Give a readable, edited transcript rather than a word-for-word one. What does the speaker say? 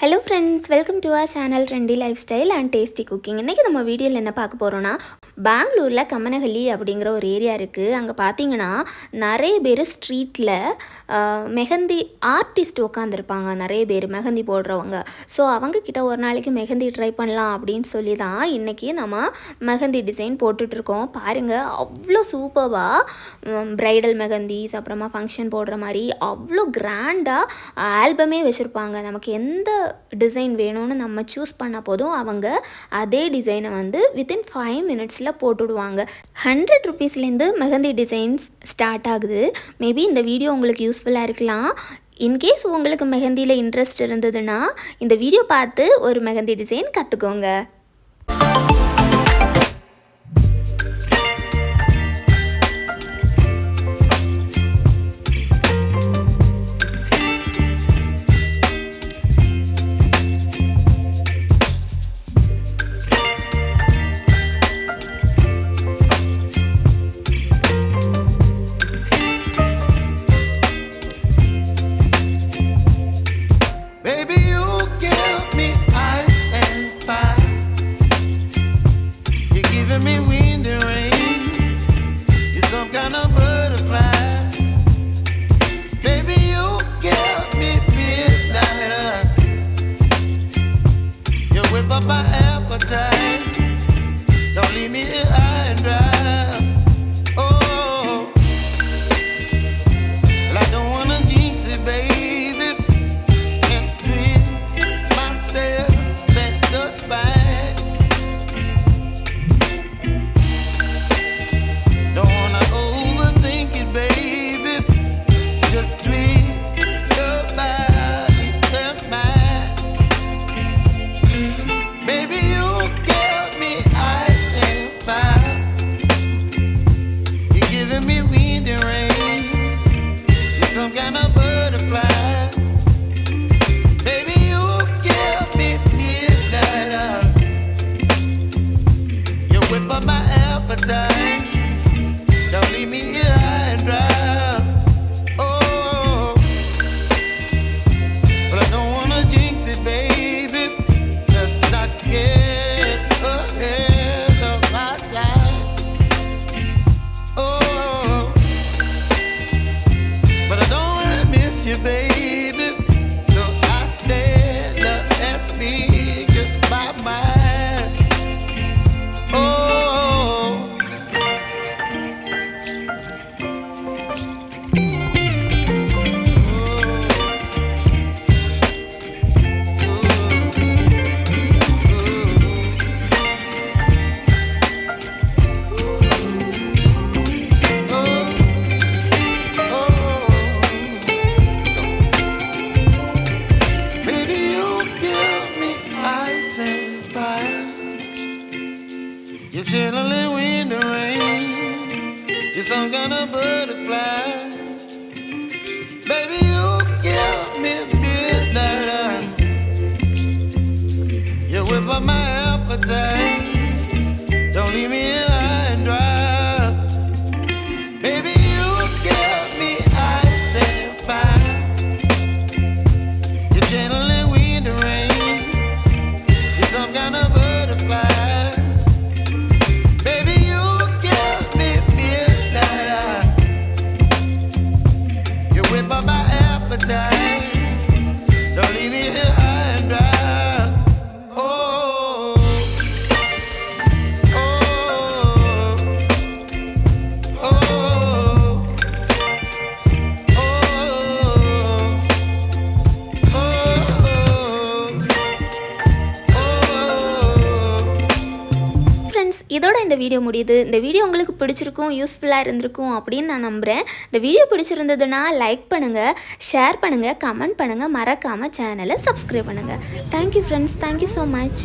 Hello friends, welcome to our channel Trendy Lifestyle and Tasty Cooking. இன்னைக்கு நம்ம வீடியோல என்ன பார்க்க போறோம்னா பெங்களூர்ல கம்மனஹள்ளி அப்படிங்கற ஒரு ஏரியா இருக்கு. அங்க பாத்தீங்கன்னா நிறைய பேர் ஸ்ட்ரீட்ல மெஹந்தி ஆர்டிஸ்ட் உட்கார்ந்திருப்பாங்க. நிறைய பேர் மெஹந்தி போடுறவங்க. சோ அவங்க கிட்ட ஒரு நாளைக்கு மெஹந்தி ட்ரை பண்ணலாம் அப்படினு சொல்லி தான் இன்னைக்கு நம்ம மெஹந்தி டிசைன் போட்டுட்டு இருக்கோம். பாருங்க அவ்ளோ சூப்பரா பிரைடல் மெஹந்திஸ் அப்புறமா ஃபங்க்ஷன் போடுற மாதிரி அவ்ளோ கிராண்டா ஆல்பமே வச்சிருப்பாங்க. நமக்கு எந்த டிசைன் வேணும்னு நம்ம சூஸ் பண்ண போதும் அவங்க அதே டிசைனை வந்து வித்தின் 5 மினிட்ஸில் போட்டுடுவாங்க. 100 ருபீஸ்லேருந்து மெஹந்தி டிசைன்ஸ் ஸ்டார்ட் ஆகுது. மேபி இந்த வீடியோ உங்களுக்கு யூஸ்ஃபுல்லாக இருக்கலாம். இன்கேஸ் உங்களுக்கு மெஹந்தியில் இன்ட்ரெஸ்ட் இருந்ததுன்னா இந்த வீடியோ பார்த்து ஒரு மெஹந்தி டிசைன் கற்றுக்கோங்க. Up my appetite, don't leave me here high and dry. Oh, well, I don't wanna jinx it, baby, and twist myself at the spine. Don't wanna overthink it, baby, it's just twist your body and mine. Up my appetite, don't leave me here high and dry. Oh, but I don't wanna jinx it, baby. Let's not get ahead of my time. Oh, but I don't wanna miss you, baby. So I stand up and speak just my mind. You're chilling in the rain. You're some kind of butterfly. Baby, you give me midnight. You whip up my appetite. Don't leave me here high and dry. Baby, you give me ice and fire. You're channeling wind and rain. You're some kind of butterfly. Up my appetite, don't leave me here high and dry. Oh, oh, oh, oh, Friends, இதோட இந்த video முடியுது. இந்த video உங்களுக்கு பிடிச்சிருக்கும், யூஸ்ஃபுல்லாக இருந்திருக்கும் அப்படின்னு நான் நம்புகிறேன். இந்த வீடியோ பிடிச்சிருந்ததுன்னா லைக் பண்ணுங்கள், ஷேர் பண்ணுங்கள், கமெண்ட் பண்ணுங்கள், மறக்காமல் சேனலை சப்ஸ்கிரைப் பண்ணுங்கள். Thank you friends, thank you so much.